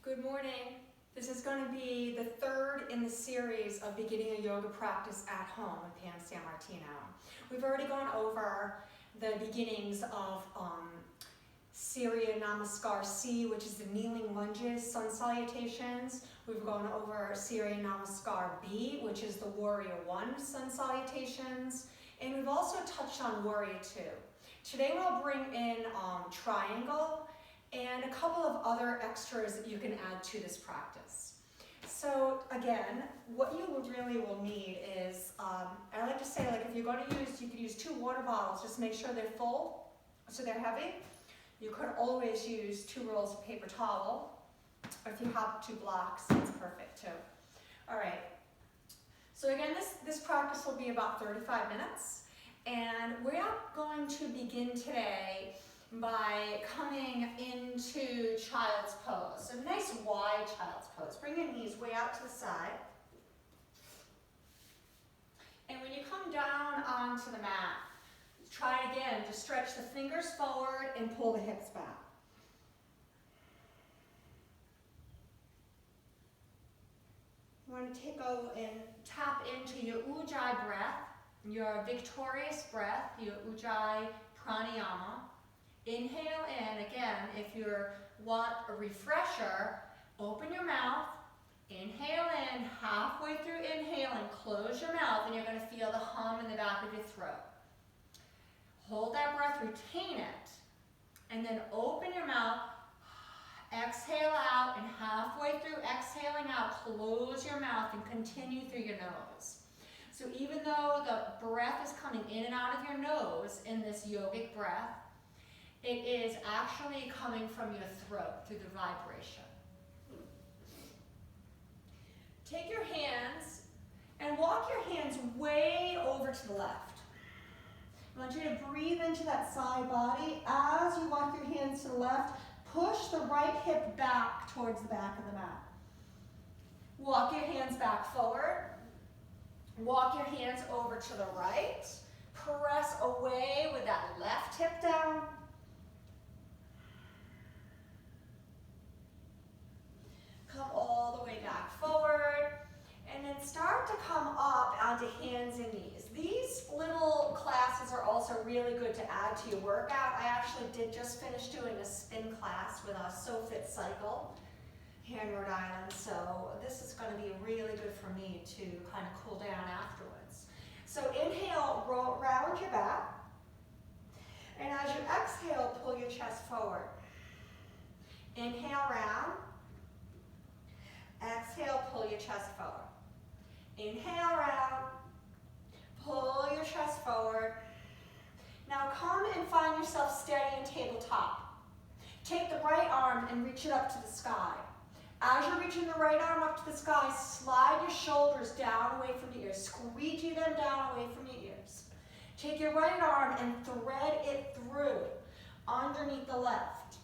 Good morning. This is going to be the third in the series of beginning a yoga practice at home with Pam Sammartino. We've already gone over the beginnings of Surya Namaskar C, which is the kneeling lunges, sun salutations. We've gone over Surya Namaskar B, which is the warrior one, sun salutations. And we've also touched on warrior two. Today we'll bring in triangle and a couple of other extras that you can add to this practice. So again, what you really will need is, I like to say, like if you're going to use, you could use 2 water bottles, just make sure they're full, so they're heavy. You could always use 2 rolls of paper towel, or if you have 2 blocks, it's perfect too. All right, so again, this practice will be about 35 minutes, and we're going to begin today by coming into child's pose. So nice wide child's pose. Bring your knees way out to the side. And when you come down onto the mat, try again to stretch the fingers forward and pull the hips back. You want to tap into your Ujjayi breath, your victorious breath, your Ujjayi pranayama. Inhale in, again, if you want a refresher, open your mouth, inhale in, halfway through inhaling, close your mouth, and you're going to feel the hum in the back of your throat. Hold that breath, retain it, and then open your mouth, exhale out, and halfway through exhaling out, close your mouth and continue through your nose. So even though the breath is coming in and out of your nose in this yogic breath, it is actually coming from your throat through the vibration. Take your hands and walk your hands way over to the left. I want you to breathe into that side body. As you walk your hands to the left, push the right hip back towards the back of the mat. Walk your hands back forward. Walk your hands over to the right. Press away with that left hip down. Come all the way back forward, and then start to come up onto hands and knees. These little classes are also really good to add to your workout. I actually did just finish doing a spin class with a SoFit cycle here in Rhode Island, so this is going to be really good for me to kind of cool down afterwards. So inhale, round your back, and as you exhale, pull your chest forward. Inhale, round. Exhale, pull your chest forward. Inhale, round. Pull your chest forward. Now come and find yourself steady in tabletop. Take the right arm and reach it up to the sky. As you're reaching the right arm up to the sky, slide your shoulders down away from your ears. Squeegee them down away from your ears. Take your right arm and thread it through underneath the left.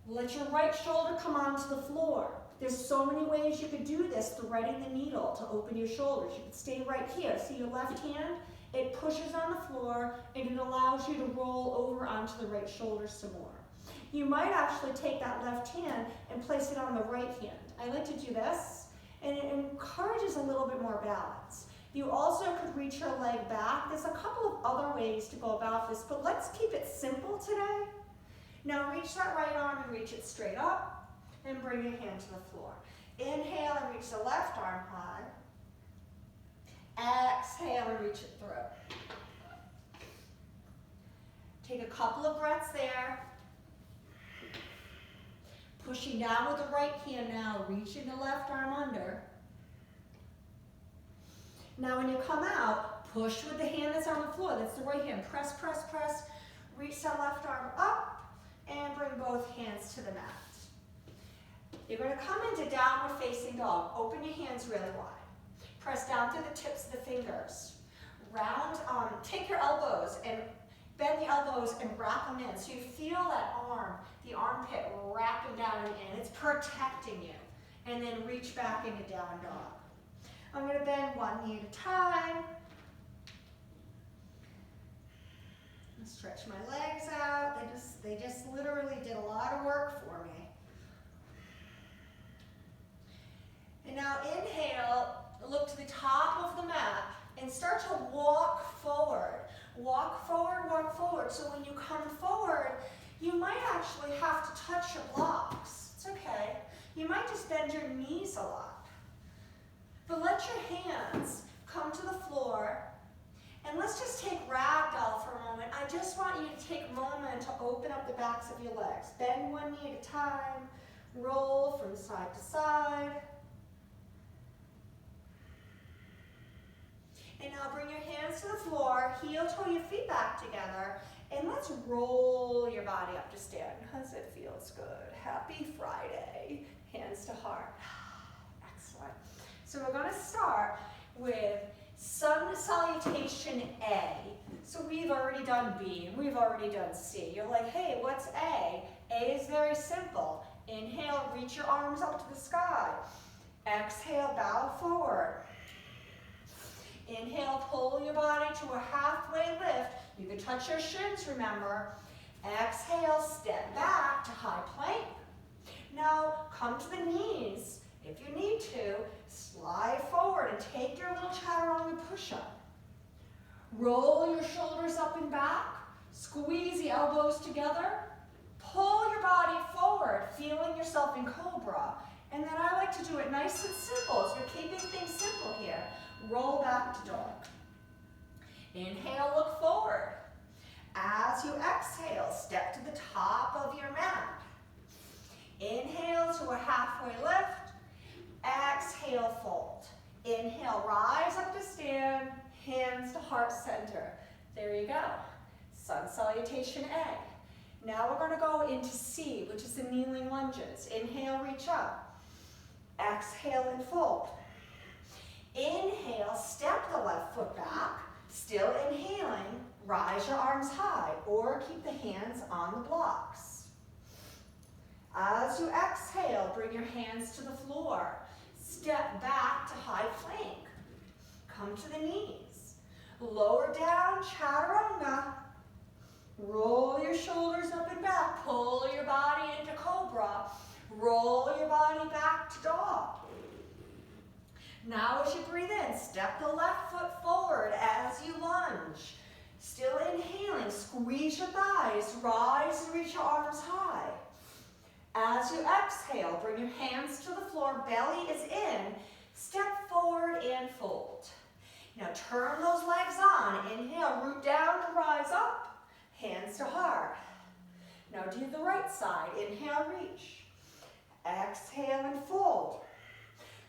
Let your right shoulder come onto the floor. There's so many ways you could do this, threading the needle to open your shoulders. You could stay right here. See your left hand? It pushes on the floor and it allows you to roll over onto the right shoulder some more. You might actually take that left hand and place it on the right hand. I like to do this, and it encourages a little bit more balance. You also could reach your leg back. There's a couple of other ways to go about this, but let's keep it simple today. Now reach that right arm and reach it straight up. And bring your hand to the floor. Inhale and reach the left arm high. Exhale and reach it through. Take a couple of breaths there. Pushing down with the right hand now, reaching the left arm under. Now when you come out, push with the hand that's on the floor. That's the right hand. Press, press, press. Reach that left arm up and bring both hands to the mat. You're going to come into downward facing dog. Open your hands really wide. Press down through the tips of the fingers. Take your elbows and bend the elbows and wrap them in. So you feel that arm, the armpit wrapping down and in. It's protecting you. And then reach back into down dog. I'm going to bend one knee at a time. Stretch my legs out. They just literally did a lot of work for me. to the top of the mat and start to walk forward. Walk forward, walk forward. So when you come forward, you might actually have to touch your blocks. It's okay. You might just bend your knees a lot. But let your hands come to the floor. And let's just take ragdoll for a moment. I just want you to take a moment to open up the backs of your legs. Bend one knee at a time. Roll from side to side. And now bring your hands to the floor, heel toe your feet back together, and let's roll your body up to stand because it feels good. Happy Friday. Hands to heart. Excellent. So we're going to start with Sun Salutation A. So we've already done B and we've already done C. You're like, hey, what's A? A is very simple. Inhale, reach your arms up to the sky. Exhale, bow forward. Inhale, pull your body to a halfway lift. You can touch your shins, remember. Exhale, step back to high plank. Now, come to the knees. If you need to, slide forward and take your little Chaturanga push-up. Roll your shoulders up and back. Squeeze the elbows together. Pull your body forward, feeling yourself in Cobra. And then I like to do it nice and simple, so you're keeping things simple here. Roll back to dog. Inhale, look forward. As you exhale, step to the top of your mat. Inhale to a halfway lift. Exhale, fold. Inhale, rise up to stand. Hands to heart center. There you go. Sun Salutation A. Now we're going to go into C, which is the kneeling lunges. Inhale, reach up. Exhale and fold. Inhale, step the left foot back. Still inhaling, rise your arms high or keep the hands on the blocks. As you exhale, bring your hands to the floor. Step back to high plank. Come to the knees. Lower down, Chaturanga. Roll your shoulders up and back. Pull your body into Cobra. Roll your body back to dog. Now as you breathe in, step the left foot forward as you lunge. Still inhaling, squeeze your thighs, rise and reach your arms high. As you exhale, bring your hands to the floor, belly is in, step forward and fold. Now turn those legs on, inhale, root down to rise up, hands to heart. Now do the right side, inhale, reach. Exhale and fold.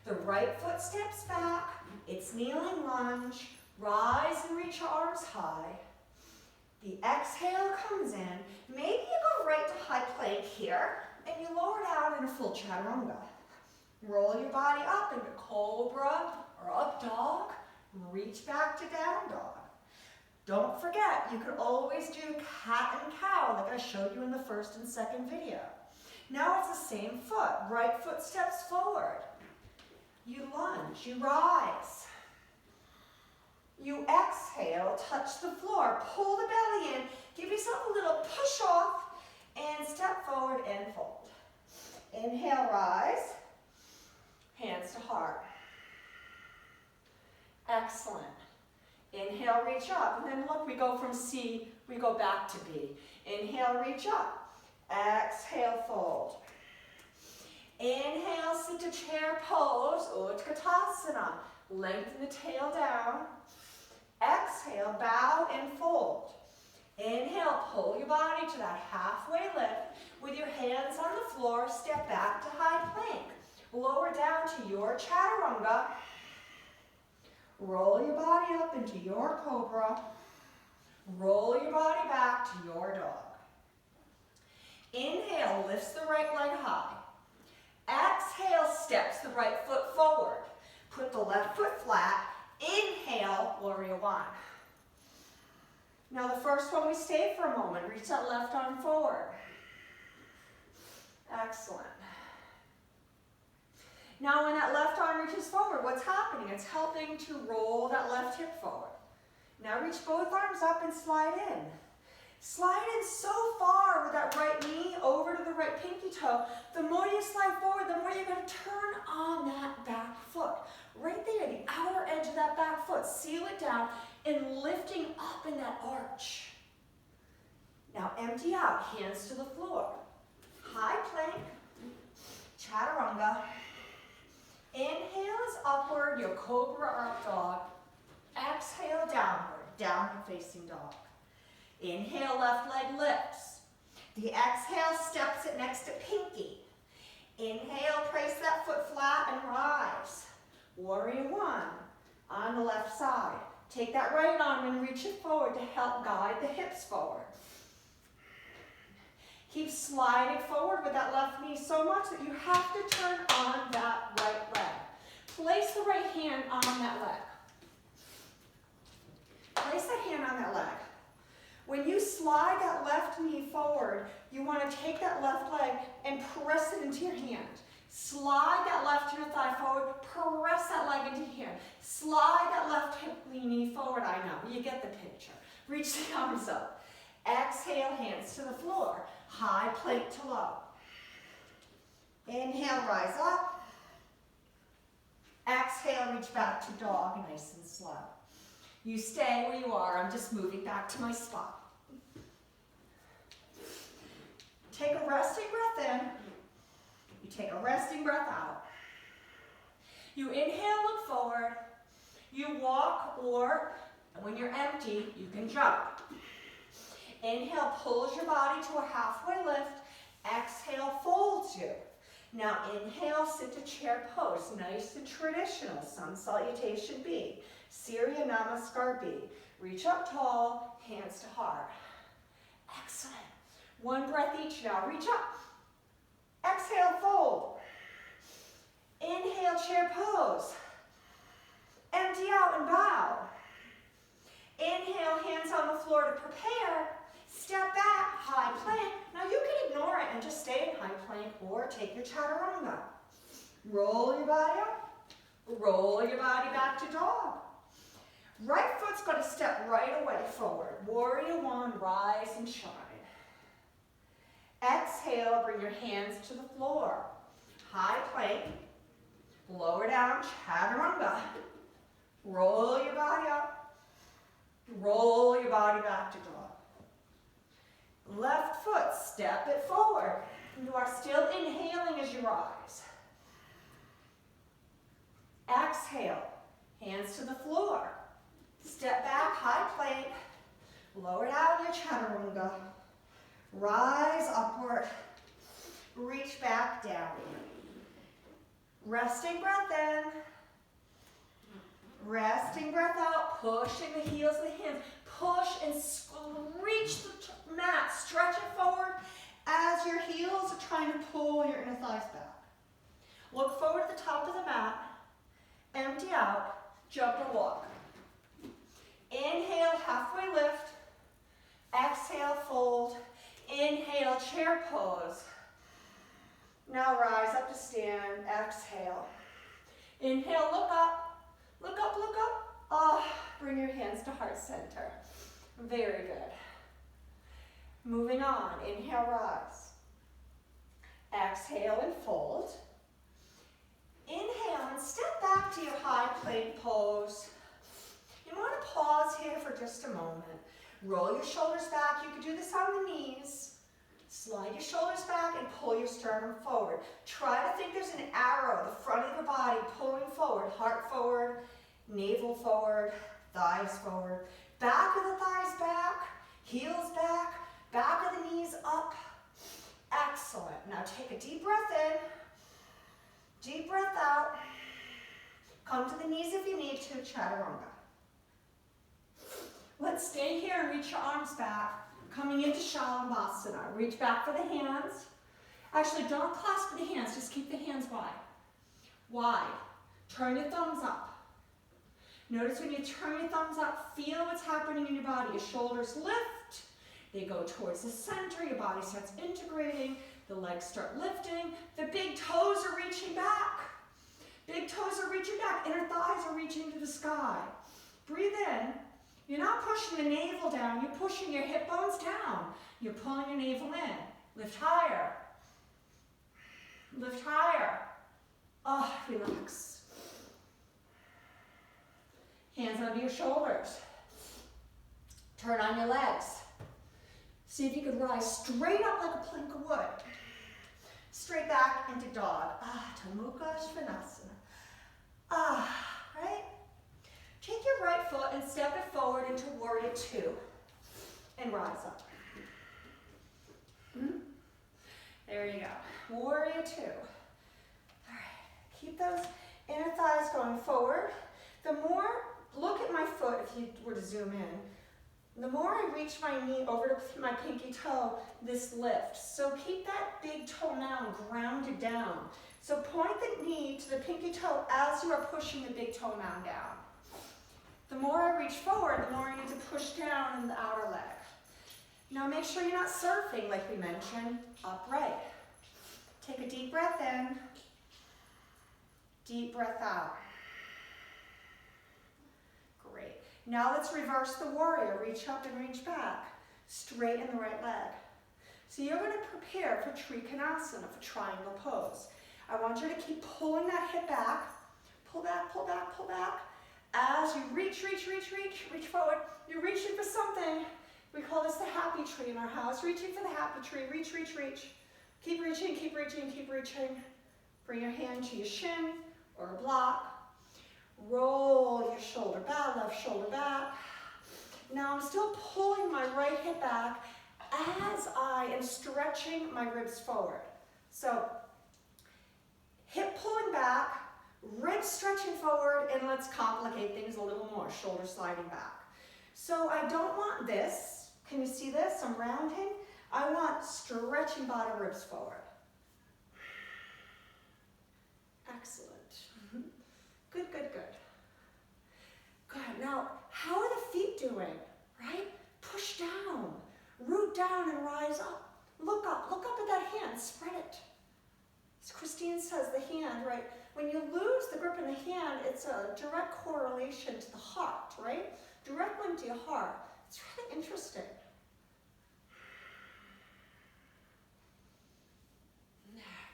The right foot steps back, it's kneeling lunge, rise and reach your arms high. The exhale comes in, maybe you go right to high plank here, and you lower down in a full Chaturanga. Roll your body up into Cobra or up dog, reach back to down dog. Don't forget, you can always do cat and cow like I showed you in the first and second video. Now it's the same foot, right foot steps forward. You lunge, you rise. You exhale, touch the floor, pull the belly in, give yourself a little push off, and step forward and fold. Inhale, rise, hands to heart. Excellent. Inhale, reach up, and then look, we go from C, we go back to B. Inhale, reach up. Exhale, fold. Inhale, sit to chair pose, Utkatasana. Lengthen the tail down. Exhale, bow and fold. Inhale, pull your body to that halfway lift. With your hands on the floor, step back to high plank. Lower down to your Chaturanga. Roll your body up into your Cobra. Roll your body back to your dog. Inhale, lifts the right leg high. Exhale, steps the right foot forward. Put the left foot flat. Inhale, warrior one. Now the first one, we stay for a moment. Reach that left arm forward. Excellent. Now when that left arm reaches forward, what's happening? It's helping to roll that left hip forward. Now reach both arms up and slide in. Slide in so far with that right knee over to the right pinky toe. The more you slide forward, the more you're going to turn on that back foot. Right there, the outer edge of that back foot. Seal it down and lifting up in that arch. Now empty out, hands to the floor. High plank, Chaturanga. Inhale is upward, your Cobra up dog. Exhale, downward, downward facing dog. Inhale, left leg lifts. The exhale steps it next to pinky. Inhale, place that foot flat and rise. Warrior one on the left side. Take that right arm and reach it forward to help guide the hips forward. Keep sliding forward with that left knee so much that you have to turn on that right leg. Place the right hand on that leg. Place that hand on that leg. When you slide that left knee forward, you want to take that left leg and press it into your hand. Slide that left inner thigh forward, press that leg into your hand. Slide that left hip knee forward, I know, you get the picture. Reach the arms up. Exhale, hands to the floor. High plank to low. Inhale, rise up. Exhale, reach back to dog, nice and slow. You stay where you are, I'm just moving back to my spot. Take a resting breath in. You take a resting breath out. You inhale, look forward. You walk, or when you're empty, you can jump. Inhale, pulls your body to a halfway lift. Exhale, folds you. Now inhale, sit to chair pose. Nice and traditional, sun salutation B. Surya Namaskar B. Reach up tall, hands to heart. Excellent. One breath each now. Reach up. Exhale, fold. Inhale, chair pose. Empty out and bow. Inhale, hands on the floor to prepare. Step back, high plank. Now you can ignore it and just stay in high plank or take your Chaturanga. Roll your body up. Roll your body back to dog. Right foot's going to step right away forward. Warrior one, rise and shine. Exhale, bring your hands to the floor. High plank. Lower down, Chaturanga. Roll your body up. Roll your body back to dog. Left foot, step it forward. You are still inhaling as you rise. Exhale, hands to the floor. Step back, high plank. Lower down your Chaturanga. Rise upward. Reach back down. Resting breath in. Resting breath out. Pushing the heels of the hands. Push and reach the mat. Stretch it forward as your heels are trying to pull your inner thighs back. Look forward at the top of the mat. Empty out. Jump or walk. Inhale, halfway lift. Exhale, fold. Inhale, chair pose. Now rise up to stand. Exhale. Inhale, look up. Look up, look up. Oh, bring your hands to heart center. Very good. Moving on. Inhale, rise. Exhale and fold. Inhale and step back to your high plank pose. You want to pause here for just a moment. Roll your shoulders back. You can do this on the knees. Slide your shoulders back and pull your sternum forward. Try to think there's an arrow, the front of your body pulling forward. Heart forward, navel forward, thighs forward. Back of the thighs back, heels back, back of the knees up. Excellent. Now take a deep breath in, deep breath out. Come to the knees if you need to, Chaturanga. Let's stay here and reach your arms back. Coming into Shalabhasana. Reach back for the hands. Actually, don't clasp the hands, just keep the hands wide. Wide. Turn your thumbs up. Notice when you turn your thumbs up, feel what's happening in your body. Your shoulders lift. They go towards the center. Your body starts integrating. The legs start lifting. The big toes are reaching back. Big toes are reaching back. Inner thighs are reaching to the sky. Breathe in. You're not pushing the navel down, you're pushing your hip bones down. You're pulling your navel in. Lift higher. Lift higher. Oh, relax. Hands under your shoulders. Turn on your legs. See if you can rise straight up like a plank of wood. Straight back into dog. Mukha Svanasana. Right? Take your right foot and step it forward into warrior two. And rise up. There you go. Warrior two. All right. Keep those inner thighs going forward. The more, look at my foot if you were to zoom in. The more I reach my knee over to my pinky toe, this lifts. So keep that big toe now grounded down. So point the knee to the pinky toe as you are pushing the big toe mound down. The more I reach forward, the more I need to push down in the outer leg. Now make sure you're not surfing like we mentioned, upright. Take a deep breath in, deep breath out. Great. Now let's reverse the warrior. Reach up and reach back. Straighten the right leg. So you're going to prepare for Trikonasana, for triangle pose. I want you to keep pulling that hip back. Pull back, pull back, pull back. As you reach forward. You're reaching for something. We call this the happy tree in our house. Reaching for the happy tree. Reach. Keep reaching, keep reaching, keep reaching. Bring your hand to your shin or a block. Roll your shoulder back, left shoulder back. Now I'm still pulling my right hip back as I am stretching my ribs forward. So hip pulling back, ribs stretching forward, and let's complicate things a little more, shoulder sliding back. So I don't want this. Can you see this? I'm rounding. I want stretching bottom ribs forward. Excellent. Good. Good. Now, how are the feet doing? Right? Push down. Root down and rise up. Look up at that hand. Spread it. As Christine says, the hand, right? When you lose the grip in the hand, it's a direct correlation to the heart, right? Direct link to your heart. It's really interesting.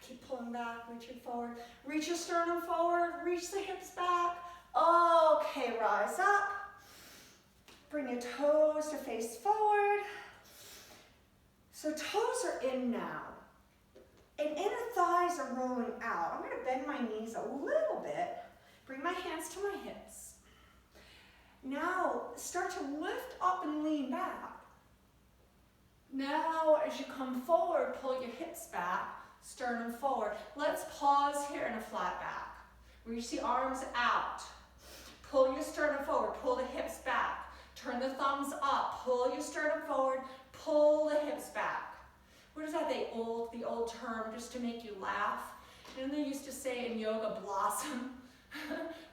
Keep pulling back, reaching forward. Reach your sternum forward, reach the hips back. Okay, rise up. Bring your toes to face forward. So toes are in now. And inner thighs are rolling out. I'm going to bend my knees a little bit. Bring my hands to my hips. Now, start to lift up and lean back. Now, as you come forward, pull your hips back, sternum forward. Let's pause here in a flat back. Reach the arms out. Pull your sternum forward, pull the hips back. Turn the thumbs up, pull your sternum forward, pull the hips back. What is that, the old term, just to make you laugh? You know, they used to say in yoga, blossom.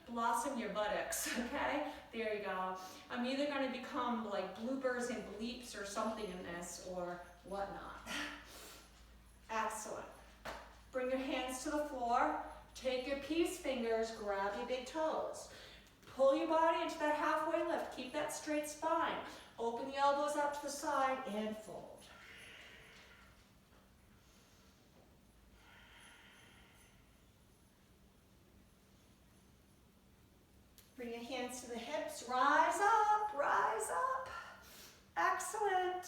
Blossom your buttocks, okay? There you go. I'm either going to become like bloopers and bleeps or something in this or whatnot. Excellent. Bring your hands to the floor. Take your peace fingers, grab your big toes. Pull your body into that halfway lift. Keep that straight spine. Open the elbows up to the side and fold. Bring your hands to the hips, rise up, rise up. Excellent.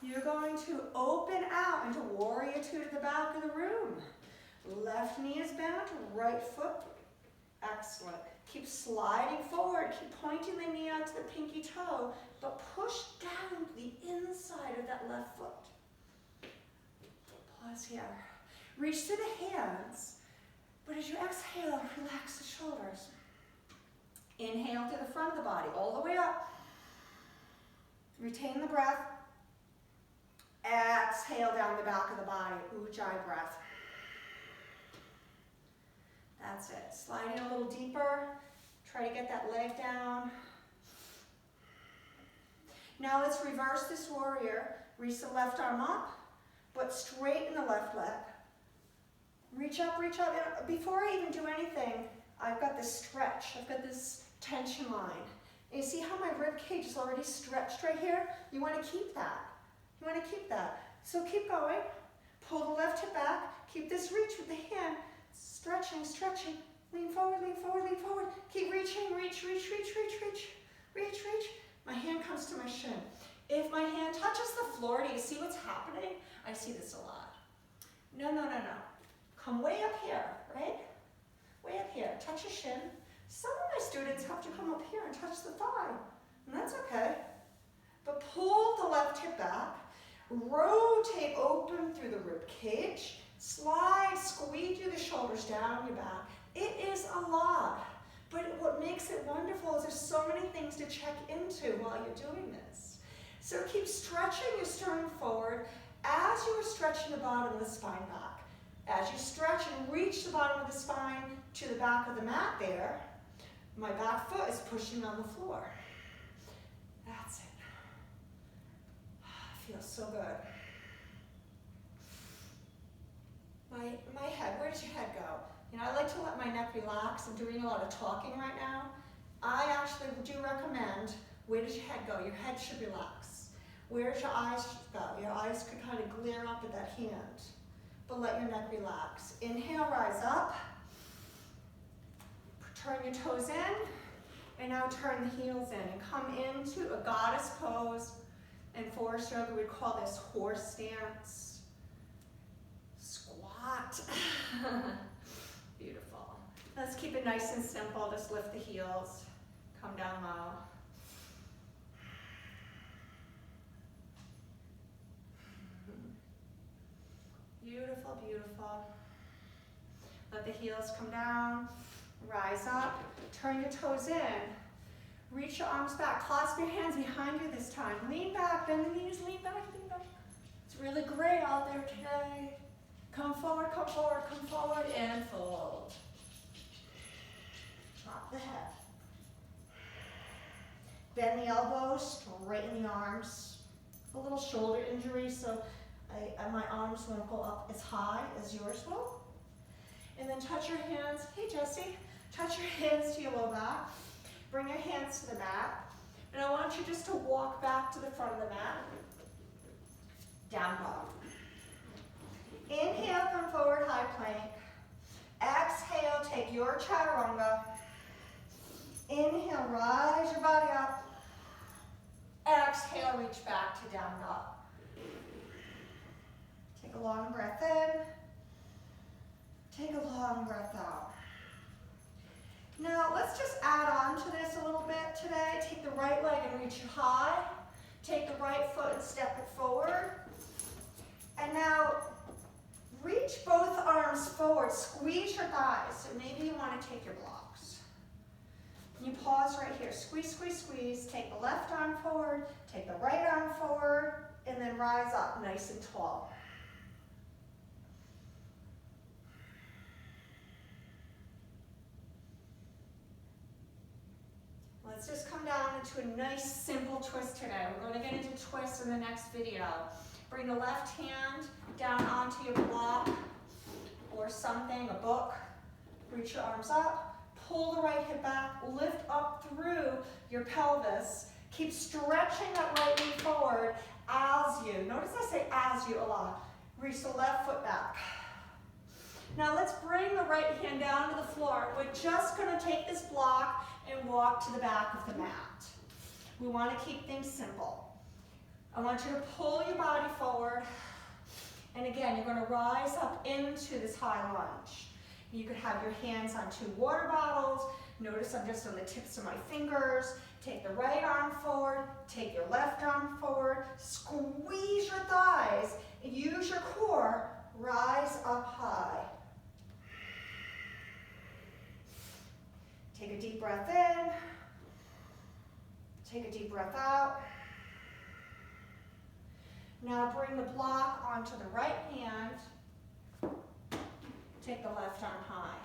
You're going to open out into warrior two to the back of the room. Left knee is bent, right foot. Excellent. Keep sliding forward, keep pointing the knee out to the pinky toe, but push down the inside of that left foot. Pause here. Reach to the hands, but as you exhale, relax the shoulders. Inhale to the front of the body, all the way up. Retain the breath. Exhale down the back of the body, Ujjayi breath. That's it. Slide in a little deeper. Try to get that leg down. Now let's reverse this warrior. Reach the left arm up, but straighten the left leg. Reach up, reach up. Before I even do anything, I've got this stretch. I've got this tension line And you see how my rib cage is already stretched right here? You want to keep that. You want to keep that. So keep going. Pull the left hip back. Keep this reach with the hand. Stretching, stretching. Lean forward, lean forward, lean forward. Keep reaching, reach, reach, reach, reach, reach, reach, reach. My hand comes to my shin. If my hand touches the floor, do you see what's happening? I see this a lot. No, no, no, no. Come way up here, right? Way up here. Touch your shin. Some of my students have to come up here and touch the thigh, and that's okay. But pull the left hip back, rotate open through the rib cage, slide, squeeze the shoulders down your back. It is a lot, but what makes it wonderful is there's so many things to check into while you're doing this. So keep stretching your sternum forward as you are stretching the bottom of the spine back. As you stretch and reach the bottom of the spine to the back of the mat there, my back foot is pushing on the floor. That's it. Feels so good. My head, where does your head go? You know, I like to let my neck relax. I'm doing a lot of talking right now. I actually do recommend, where does your head go? Your head should relax. Where does your eyes go? Your eyes could kind of glare up at that hand, but let your neck relax. Inhale, rise up. Turn your toes in, and now turn the heels in and come into a goddess pose. In forest yoga, we call this horse stance. Squat. Beautiful. Let's keep it nice and simple. Just lift the heels, come down low. Beautiful, beautiful. Let the heels come down. Rise up, turn your toes in, reach your arms back, clasp your hands behind you this time. Lean back, bend the knees, lean back, lean back. It's really gray out there today. Come forward, and fold. Drop the head. Bend the elbows, straighten the arms. A little shoulder injury, so my arms won't go up as high as yours will. And then touch your hands, hey Jessie, touch your hands to your low back. Bring your hands to the mat. And I want you just to walk back to the front of the mat. Down dog. Inhale, come forward, high plank. Exhale, take your chaturanga. Inhale, rise your body up. Exhale, reach back to down dog. Take a long breath in. Take a long breath out. Now let's just add on to this a little bit today. Take the right leg and reach it high. Take the right foot and step it forward. And now reach both arms forward. Squeeze your thighs. So maybe you want to take your blocks. You pause right here. Squeeze, squeeze, squeeze. Take the left arm forward. Take the right arm forward. And then rise up nice and tall. Let's just come down into a nice simple twist today. We're going to get into twists in the next video. Bring the left hand down onto your block or something, a book. Reach your arms up. Pull the right hip back. Lift up through your pelvis. Keep stretching that right knee forward as you. Notice I say as you a lot. Reach the left foot back. Now let's bring the right hand down to the floor. We're just going to take this block and walk to the back of the mat. We want to keep things simple. I want you to pull your body forward. And again, you're going to rise up into this high lunge. You could have your hands on 2 water bottles. Notice I'm just on the tips of my fingers. Take the right arm forward. Take your left arm forward. Squeeze your thighs. Use your core. Rise up high. Take a deep breath in. Take a deep breath out. Now bring the block onto the right hand. Take the left arm high.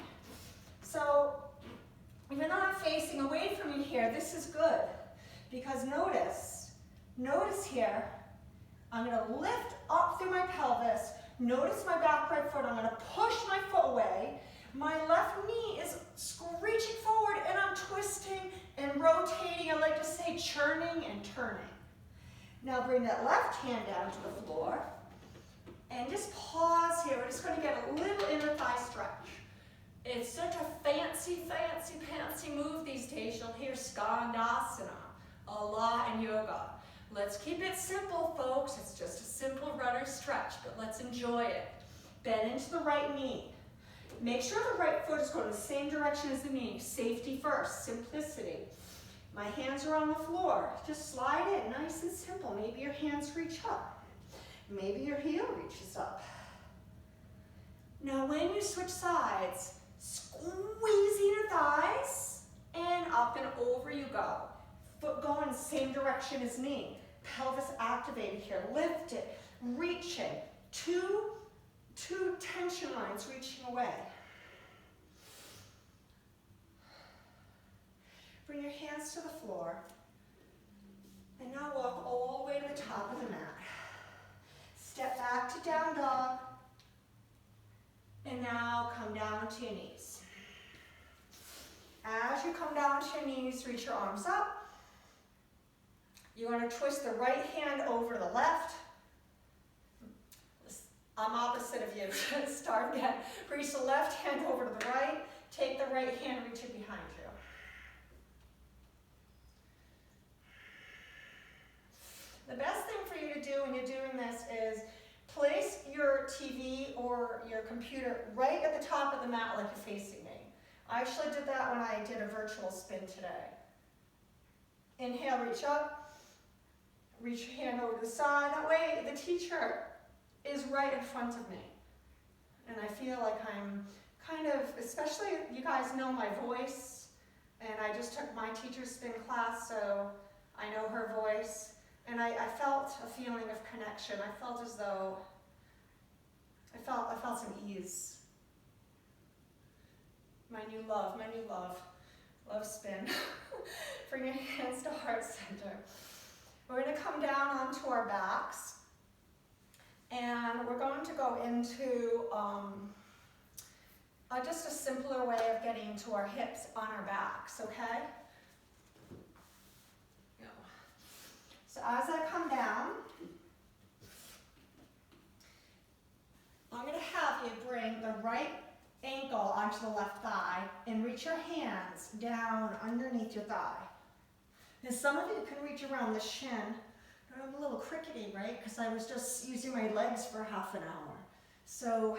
So even though I'm facing away from you here, this is good. Because notice here, I'm going to lift up through my pelvis. Notice my back right foot. I'm going to push my foot away. My left knee is reaching forward and I'm twisting and rotating. I like to turning. Now bring that left hand down to the floor. And just pause here. We're just going to get a little inner thigh stretch. It's such a fancy, fancy, fancy move these days. You'll hear Skandasana a lot in yoga. Let's keep it simple, folks. It's just a simple runner stretch, but let's enjoy it. Bend into the right knee. Make sure the right foot is going the same direction as the knee. Safety first, simplicity. My hands are on the floor. Just slide in, nice and simple. Maybe your hands reach up. Maybe your heel reaches up. Now when you switch sides, squeeze your thighs, and up and over you go. Foot going the same direction as knee. Pelvis activated here. Lift it, reaching. Two tension lines reaching away. Bring your hands to the floor. And now walk all the way to the top of the mat. Step back to down dog. And now come down to your knees. As you come down to your knees, reach your arms up. You're going to twist the right hand over the left. I'm opposite of you. Start again. Reach the left hand over to the right. Take the right hand, reach it behind you. The best thing for you to do when you're doing this is place your TV or your computer right at the top of the mat like you're facing me. I actually did that when I did a virtual spin today. Inhale, reach up. Reach your hand over to the side. That way the teacher is right in front of me. And I feel like I'm kind of, especially you guys know my voice, and I just took my teacher's spin class, so I know her voice. And I felt a feeling of connection. I felt as though, I felt some ease. My new love, love spin. Bring your hands to heart center. We're going to come down onto our backs, and we're going to go into just a simpler way of getting to our hips on our backs, okay? So as I come down, I'm going to have you bring the right ankle onto the left thigh and reach your hands down underneath your thigh. Now some of you can reach around the shin. I'm a little crickety, right? Because I was just using my legs for half an hour. So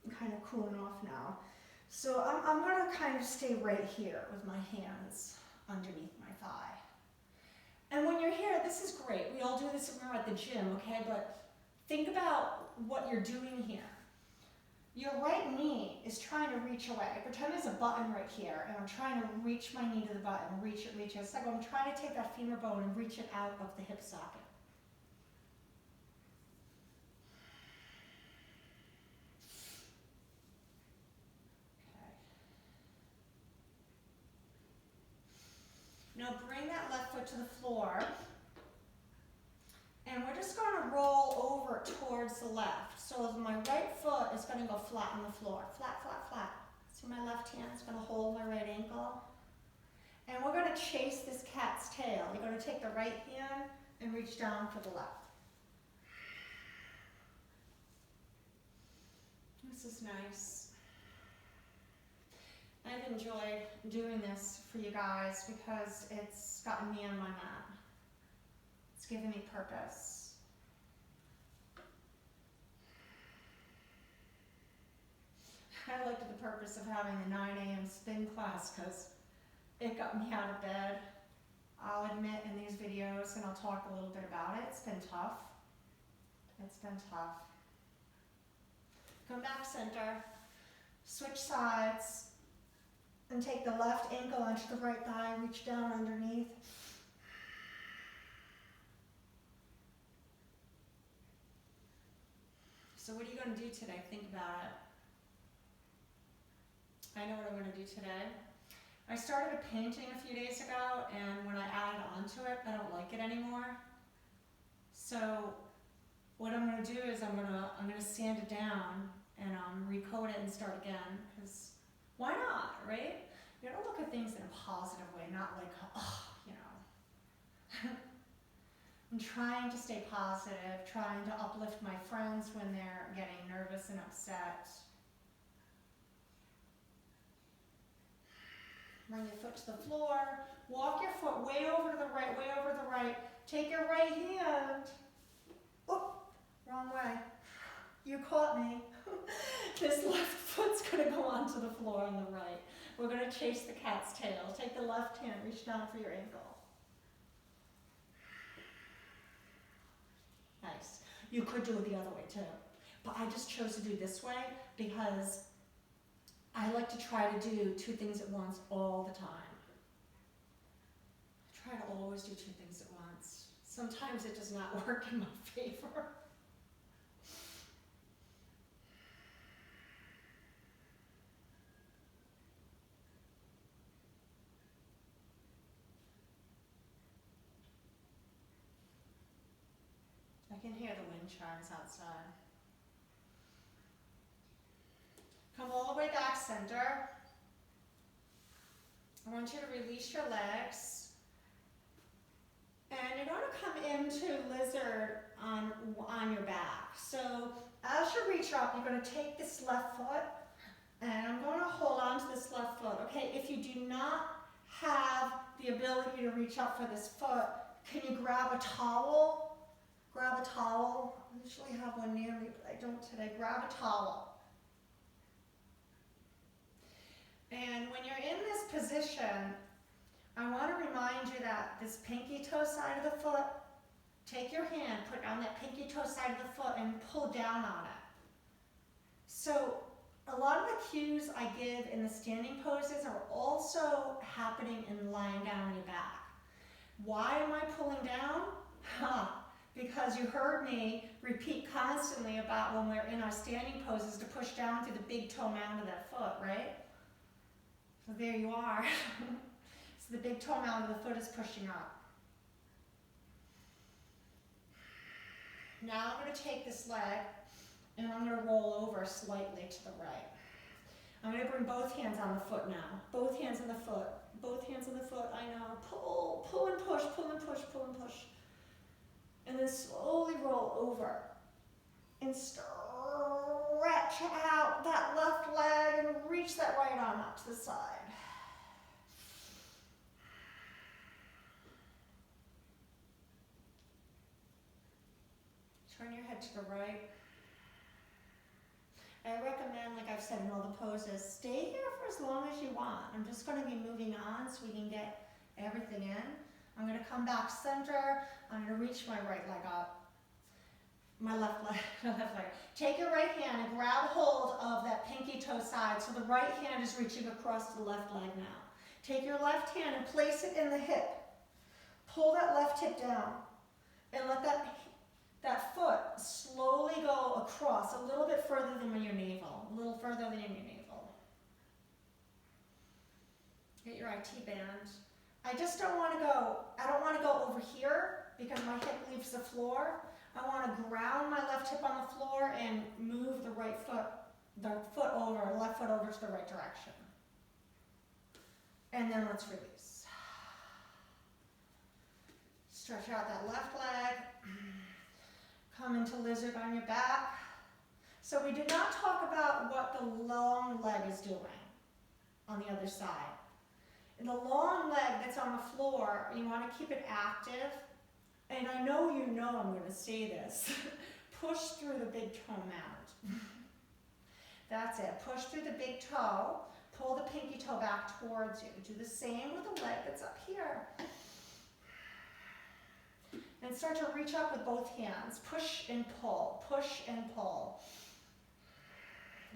I'm kind of cooling off now. So I'm going to kind of stay right here with my hands underneath my thigh. And when you're here, this is great. We all do this when we're at the gym, okay? But think about what you're doing here. Your right knee is trying to reach away. Pretend there's a button right here, and I'm trying to reach my knee to the button, reach it. It's like I'm trying to take that femur bone and reach it out of the hip socket. Okay. Now bring that left foot to the floor. And we're just going to roll over towards the left. So my right foot is going to go flat on the floor. Flat, flat, flat. So my left hand is going to hold my right ankle. And we're going to chase this cat's tail. You're going to take the right hand and reach down for the left. This is nice. I've enjoyed doing this for you guys because it's gotten me on my mat. It's given me purpose. I looked at the purpose of having the 9 a.m. spin class because it got me out of bed. I'll admit in these videos, and I'll talk a little bit about it, it's been tough. It's been tough. Come back center, switch sides, and take the left ankle onto the right thigh, reach down underneath. So what are you going to do today? Think about it. I know what I'm going to do today. I started a painting a few days ago, and when I added onto it, I don't like it anymore. So what I'm going to do is I'm going to sand it down and recoat it and start again. Because why not, right? You got to look at things in a positive way, not like, oh, you know. I'm trying to stay positive, trying to uplift my friends when they're getting nervous and upset. Bring your foot to the floor. Walk your foot way over to the right, way over to the right. Take your right hand. Oh, wrong way. You caught me. This left foot's gonna go onto the floor on the right. We're gonna chase the cat's tail. Take the left hand, reach down for your ankle. Nice. You could do it the other way too, but I just chose to do this way because I like to try to do two things at once all the time. I try to always do two things at once. Sometimes it does not work in my favor. I can hear the wind chimes outside. Come all the way back center. I want you to release your legs. And you're going to come into lizard on your back. So as you reach up, you're going to take this left foot, and I'm going to hold on to this left foot. Okay, if you do not have the ability to reach up for this foot, can you grab a towel? Grab a towel. I usually have one near me, but I don't today. Grab a towel. And when you're in this position, I want to remind you that this pinky toe side of the foot, take your hand, put it on that pinky toe side of the foot and pull down on it. So a lot of the cues I give in the standing poses are also happening in lying down on your back. Why am I pulling down? Because you heard me repeat constantly about when we're in our standing poses to push down through the big toe mound of that foot, right? So there you are. So the big toe mound of the foot is pushing up. Now I'm going to take this leg and I'm going to roll over slightly to the right. I'm going to bring both hands on the foot now. Both hands on the foot. Both hands on the foot. I know. Pull, pull and push, pull and push, pull and push. And then slowly roll over. And stretch out that left leg and reach that right arm out to the side. Turn your head to the right. I recommend, like I've said in all the poses, stay here for as long as you want. I'm just going to be moving on so we can get everything in. I'm going to come back center. I'm going to reach my right leg up. My left leg. Take your right hand and grab hold of that pinky toe side so the right hand is reaching across the left leg now. Take your left hand and place it in the hip. Pull that left hip down and let that foot slowly go across a little bit further than your navel, a little further than your navel. Get your IT band. I just don't want to go, I don't want to go over here because my hip leaves the floor. I want to ground my left hip on the floor and move the left foot over to the right direction. And then let's release. Stretch out that left leg. Come into lizard on your back. So we did not talk about what the long leg is doing on the other side. And the long leg that's on the floor, you want to keep it active. And I know I'm going to say this. Push through the big toe mound. That's it. Push through the big toe. Pull the pinky toe back towards you. Do the same with the leg that's up here. And start to reach up with both hands. Push and pull. Push and pull.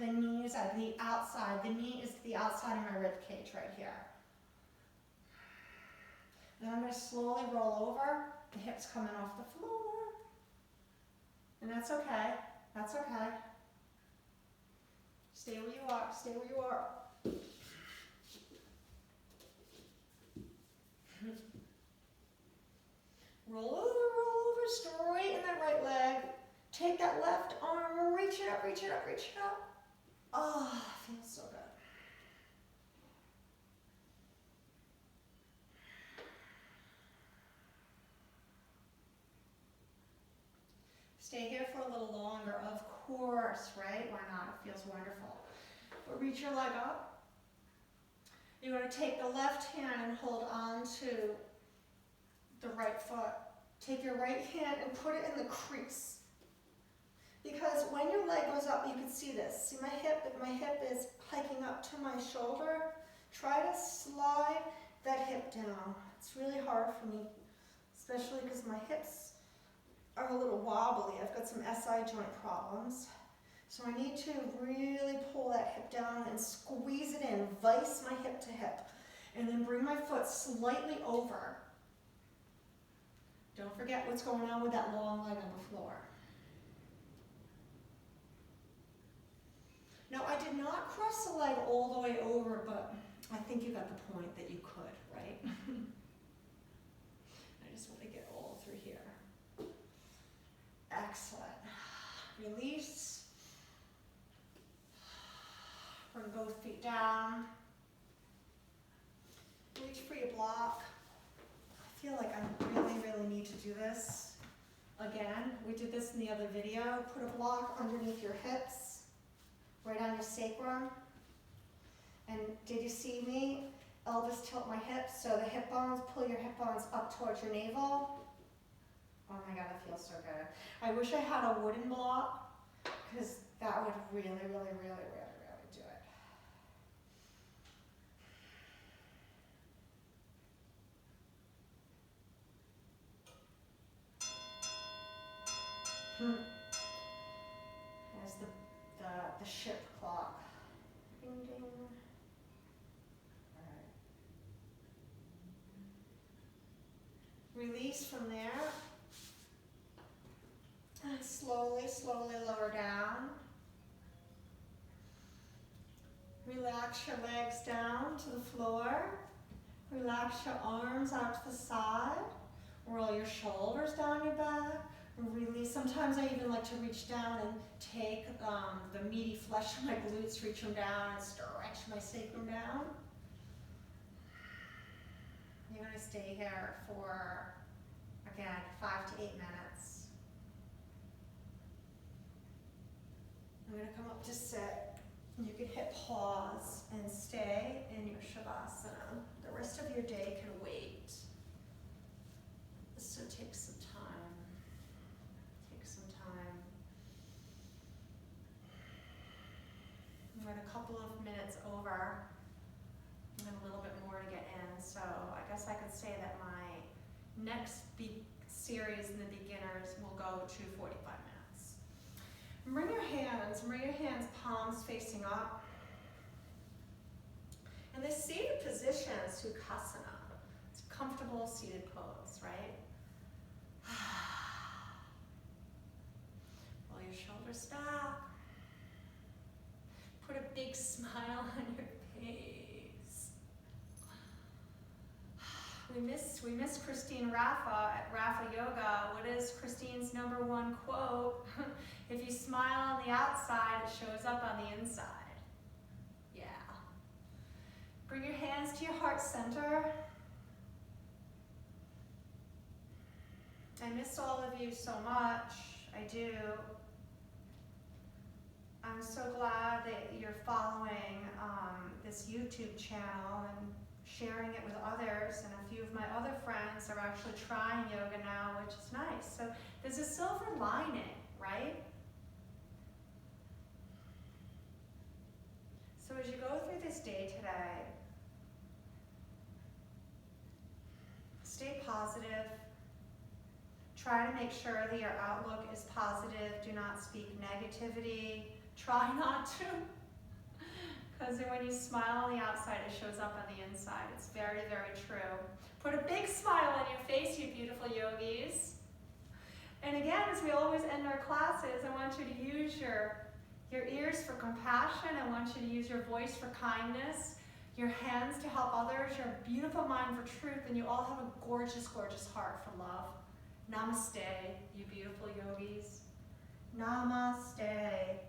The knee is at the outside. The knee is the outside of my rib cage right here. Then I'm going to slowly roll over. The hips coming off the floor. And that's okay. That's okay. Stay where you are. Stay where you are. Roll over, straighten that right leg. Take that left arm, reach it up, reach it up, reach it up. Oh, feels so good. Stay here for a little longer, of course, right? Why not? It feels wonderful. But reach your leg up. You're going to take the left hand and hold on to the right foot. Take your right hand and put it in the crease. Because when your leg goes up, you can see this. See my hip? If my hip is hiking up to my shoulder, try to slide that hip down. It's really hard for me, especially because my hips are a little wobbly. I've got some SI joint problems. So I need to really pull that hip down and squeeze it in, vice my hip to hip, and then bring my foot slightly over. Don't forget what's going on with that long leg on the floor. Now I did not cross the leg all the way over, but I think you got the point that you could, right? I just want to get all through here. Excellent. Release. Bring both feet down. Reach for your block. I feel like I really need to do this again. We did this in the other video. Put a block underneath your hips, right on your sacrum. And did you see me? Elvis tilt my hips, so the hip bones, pull your hip bones up towards your navel. Oh my God, that feels so good. I wish I had a wooden block, because that would really do it. There's the ship clock. Ding ding. All right. Release from there. And slowly lower down. Relax your legs down to the floor. Relax your arms out to the side. Roll your shoulders down your back. Release. Sometimes I even like to reach down and take the meaty flesh of my glutes, reach them down and stretch my sacrum down. You're going to stay here for, again, 5 to 8 minutes. I'm going to come up to sit. You can hit pause and stay in your Shavasana. The rest of your day can wait. So take some time. We're a couple of minutes over and a little bit more to get in, so I guess I could say that my next series in the beginners will go to 45 minutes. Bring your hands palms facing up. And this seated position is Sukhasana. It's a comfortable seated pose, right? Roll your shoulders back. Put a big smile on your face. We miss Christine Rafa at Rafa Yoga. What is Christine's #1 quote? If you smile on the outside, it shows up on the inside. Yeah. Bring your hands to your heart center. I miss all of you so much. I do. I'm so glad that you're following this YouTube channel and sharing it with others, and a few of my other friends are actually trying yoga now, which is nice. So there's a silver lining, right? So as you go through this day today, stay positive. Try to make sure that your outlook is positive. Do not speak negativity. Try not to, because when you smile on the outside, it shows up on the inside. It's very true. Put a big smile on your face, you beautiful yogis. And again, as we always end our classes, I want you to use your ears for compassion. I want you to use your voice for kindness, your hands to help others, your beautiful mind for truth, and you all have a gorgeous heart for love. Namaste, you beautiful yogis. Namaste.